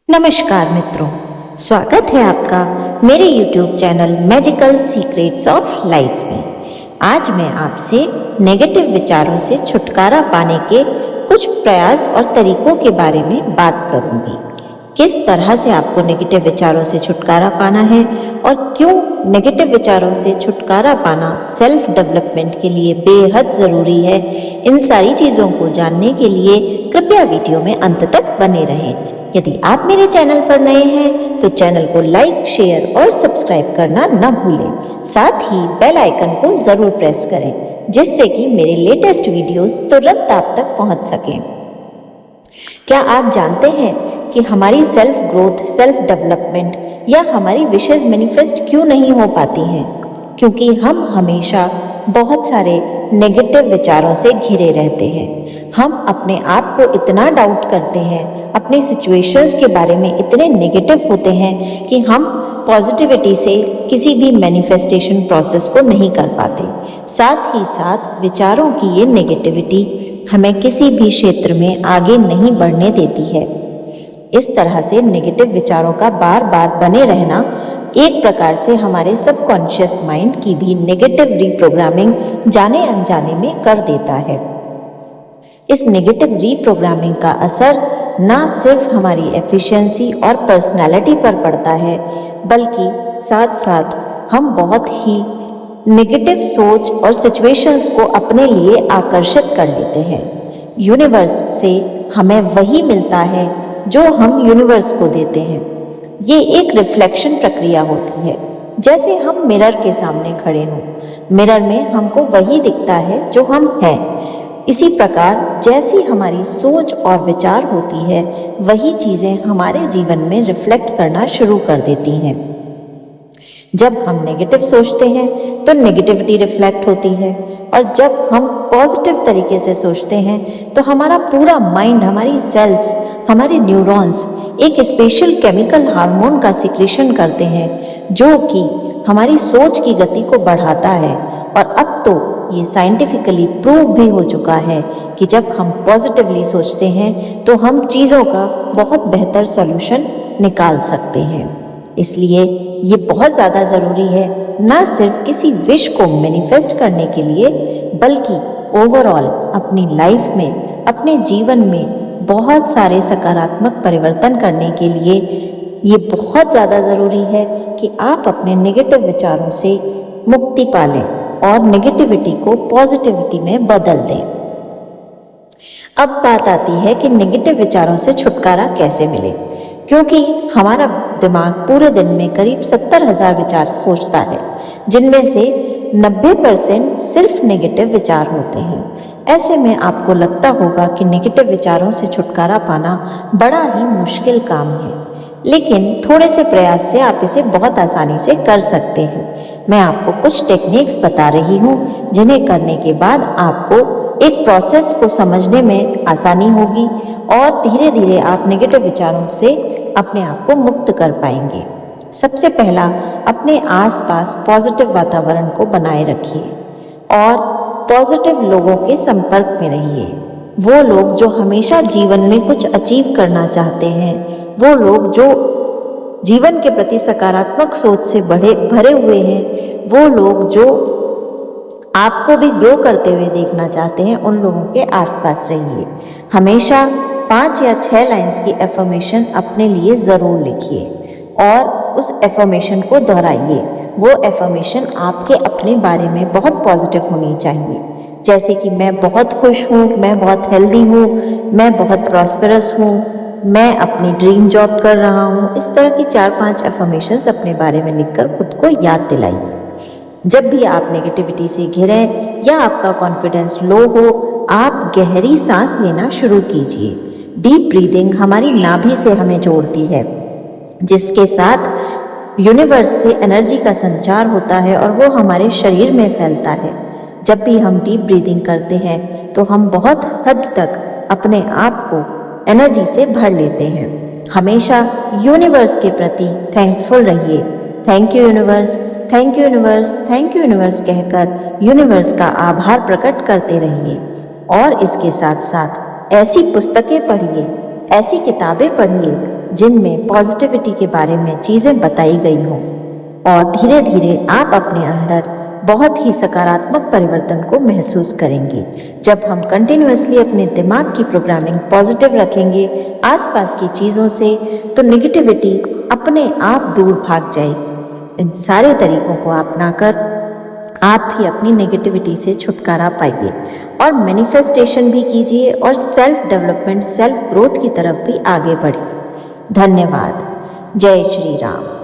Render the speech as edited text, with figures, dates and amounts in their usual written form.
नमस्कार मित्रों, स्वागत है आपका मेरे YouTube channel magical secrets of life में। आज मैं आपसे नेगेटिव विचारों से छुटकारा पाने के कुछ प्रयास और तरीकों के बारे में बात करूंगी। किस तरह से आपको नेगेटिव विचारों से छुटकारा पाना है और क्यों नेगेटिव विचारों से छुटकारा पाना सेल्फ डेवलपमेंट के लिए बेहद ज़रूरी है, इन सारी चीज़ों को जानने के लिए कृपया वीडियो में अंत तक बने रहें। यदि आप मेरे चैनल पर नए हैं तो चैनल को लाइक, शेयर और सब्सक्राइब करना न भूलें। साथ ही बेल आइकन को ज़रूर प्रेस करें जिससे कि मेरे लेटेस्ट वीडियोस तुरंत आप तक पहुंच सकें। क्या आप जानते हैं कि हमारी सेल्फ ग्रोथ, सेल्फ डेवलपमेंट या हमारी विशेज़ मैनिफेस्ट क्यों नहीं हो पाती हैं? क्योंकि हम हमेशा बहुत सारे नेगेटिव विचारों से घिरे रहते हैं। हम अपने आप को इतना डाउट करते हैं, अपनी सिचुएशंस के बारे में इतने नेगेटिव होते हैं कि हम पॉजिटिविटी से किसी भी मैनिफेस्टेशन प्रोसेस को नहीं कर पाते। साथ ही साथ विचारों की ये नेगेटिविटी हमें किसी भी क्षेत्र में आगे नहीं बढ़ने देती है। इस तरह से नेगेटिव विचारों का बार बार बने रहना एक प्रकार से हमारे सबकॉन्शियस माइंड की भी नेगेटिव रीप्रोग्रामिंग जाने अनजाने में कर देता है। इस नेगेटिव रीप्रोग्रामिंग का असर ना सिर्फ हमारी एफिशिएंसी और पर्सनालिटी पर पड़ता है, बल्कि साथ साथ हम बहुत ही नेगेटिव सोच और सिचुएशंस को अपने लिए आकर्षित कर लेते हैं। यूनिवर्स से हमें वही मिलता है जो हम यूनिवर्स को देते हैं। ये एक रिफ्लेक्शन प्रक्रिया होती है, जैसे हम मिरर के सामने खड़े हों। मिरर में हमको वही दिखता है जो हम हैं। इसी प्रकार जैसी हमारी सोच और विचार होती है, वही चीज़ें हमारे जीवन में रिफ्लेक्ट करना शुरू कर देती हैं। जब हम नेगेटिव सोचते हैं तो नेगेटिविटी रिफ्लेक्ट होती है, और जब हम पॉजिटिव तरीके से सोचते हैं तो हमारा पूरा माइंड, हमारी सेल्स, हमारे न्यूरॉन्स एक स्पेशल केमिकल हार्मोन का सिक्रेशन करते हैं जो कि हमारी सोच की गति को बढ़ाता है। और अब तो ये साइंटिफिकली प्रूव भी हो चुका है कि जब हम पॉजिटिवली सोचते हैं तो हम चीज़ों का बहुत बेहतर सॉल्यूशन निकाल सकते हैं। इसलिए ये बहुत ज़्यादा ज़रूरी है, ना सिर्फ किसी विश को मैनिफेस्ट करने के लिए, बल्कि ओवरऑल अपनी लाइफ में, अपने जीवन में बहुत सारे सकारात्मक परिवर्तन करने के लिए ये बहुत ज़्यादा ज़रूरी है कि आप अपने नेगेटिव विचारों से मुक्ति पा लें और नेगेटिविटी को पॉजिटिविटी में बदल दें। अब बात आती है कि नेगेटिव विचारों से छुटकारा कैसे मिले, क्योंकि हमारा दिमाग पूरे दिन में करीब 70,000 विचार सोचता है, जिनमें से 90% सिर्फ नेगेटिव विचार होते हैं। ऐसे में आपको लगता होगा कि नेगेटिव विचारों से छुटकारा पाना बड़ा ही मुश्किल काम है, लेकिन थोड़े से प्रयास से आप इसे बहुत आसानी से कर सकते हैं। मैं आपको कुछ टेक्निक्स बता रही हूँ जिन्हें करने के बाद आपको एक प्रोसेस को समझने में आसानी होगी और धीरे धीरे आप नेगेटिव विचारों से अपने आप को मुक्त कर पाएंगे। सबसे पहला, अपने आसपास पॉजिटिव वातावरण को बनाए रखिए और पॉजिटिव लोगों के संपर्क में रहिए। वो लोग जो हमेशा जीवन में कुछ अचीव करना चाहते हैं, वो लोग जो जीवन के प्रति सकारात्मक सोच से भरे हुए हैं, वो लोग जो आपको भी ग्रो करते हुए देखना चाहते हैं, उन लोगों के आसपास रहिए। हमेशा 5 या 6 लाइन्स की एफर्मेशन अपने लिए ज़रूर लिखिए और उस एफर्मेशन को दोहराइए। वो एफर्मेशन आपके अपने बारे में बहुत पॉजिटिव होनी चाहिए, जैसे कि मैं बहुत खुश हूँ, मैं बहुत हेल्दी हूँ, मैं बहुत प्रॉस्पेरस हूँ, मैं अपनी ड्रीम जॉब कर रहा हूँ। इस तरह की 4-5 एफर्मेशंस अपने बारे में लिखकर खुद को याद दिलाइए। जब भी आप नेगेटिविटी से घिरें या आपका कॉन्फिडेंस लो हो, आप गहरी सांस लेना शुरू कीजिए। डीप ब्रीदिंग हमारी नाभि से हमें जोड़ती है, जिसके साथ यूनिवर्स से एनर्जी का संचार होता है और वो हमारे शरीर में फैलता है। जब भी हम डीप ब्रीदिंग करते हैं तो हम बहुत हद तक अपने आप को एनर्जी से भर लेते हैं। हमेशा यूनिवर्स के प्रति थैंकफुल रहिए। Thank you universe, thank you universe, thank you universe कहकर यूनिवर्स का आभार प्रकट करते रहिए। और इसके साथ साथ ऐसी पुस्तकें पढ़िए, ऐसी किताबें पढ़िए जिनमें पॉजिटिविटी के बारे में चीज़ें बताई गई हों और धीरे धीरे आप अपने अंदर बहुत ही सकारात्मक परिवर्तन को महसूस करेंगे। जब हम कंटिन्यूअसली अपने दिमाग की प्रोग्रामिंग पॉजिटिव रखेंगे आसपास की चीज़ों से, तो नेगेटिविटी अपने आप दूर भाग जाएगी। इन सारे तरीकों को अपनाकर आप भी अपनी नेगेटिविटी से छुटकारा पाइए और मैनिफेस्टेशन भी कीजिए और सेल्फ डेवलपमेंट, सेल्फ ग्रोथ की तरफ भी आगे बढ़िए। धन्यवाद। जय श्री राम।